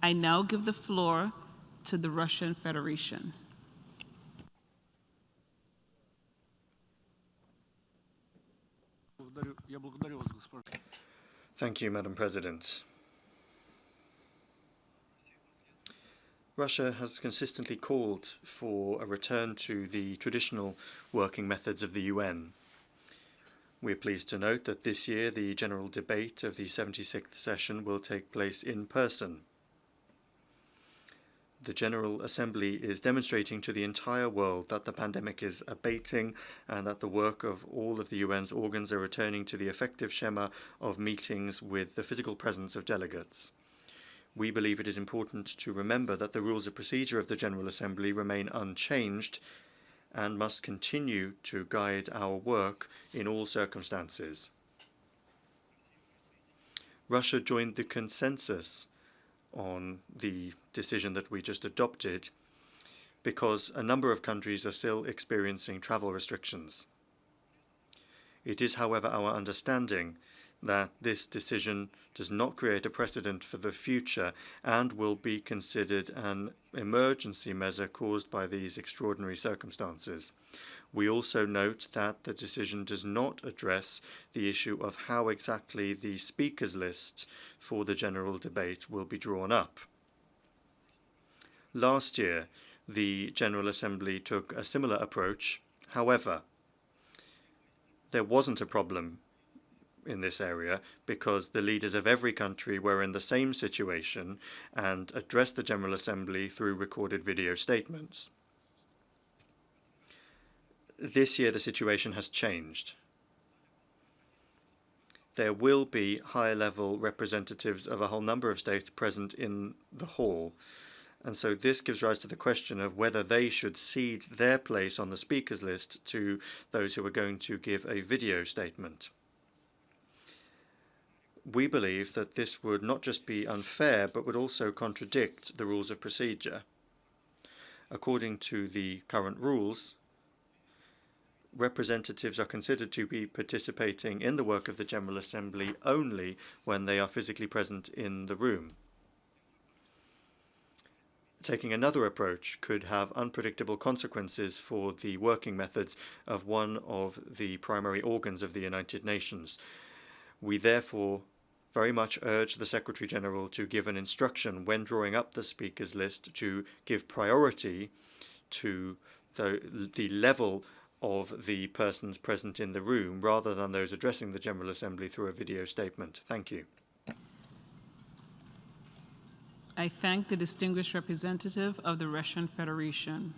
I now give the floor to the Russian Federation. Thank you, Madam President. Russia has consistently called for a return to the traditional working methods of the UN. We are pleased to note that this year the general debate of the 76th session will take place in person. The General Assembly is demonstrating to the entire world that the pandemic is abating and that the work of all of the UN's organs are returning to the effective schema of meetings with the physical presence of delegates. We believe it is important to remember that the rules of procedure of the General Assembly remain unchanged and must continue to guide our work in all circumstances. Russia joined the consensus on the decision that we just adopted because a number of countries are still experiencing travel restrictions. It is, however, our understanding that this decision does not create a precedent for the future and will be considered an emergency measure caused by these extraordinary circumstances. We also note that the decision does not address the issue of how exactly the speakers list for the general debate will be drawn up. Last year, the General Assembly took a similar approach. However, there wasn't a problem in this area because the leaders of every country were in the same situation and addressed the General Assembly through recorded video statements. This year the situation has changed. There will be high-level representatives of a whole number of states present in the hall, and so this gives rise to the question of whether they should cede their place on the speakers list to those who are going to give a video statement. We believe that this would not just be unfair, but would also contradict the rules of procedure. According to the current rules, representatives are considered to be participating in the work of the General Assembly only when they are physically present in the room. Taking another approach could have unpredictable consequences for the working methods of one of the primary organs of the United Nations. We therefore very much urge the Secretary General to give an instruction when drawing up the speakers list to give priority to the level of the persons present in the room rather than those addressing the General Assembly through a video statement. Thank you. I thank the distinguished representative of the Russian Federation.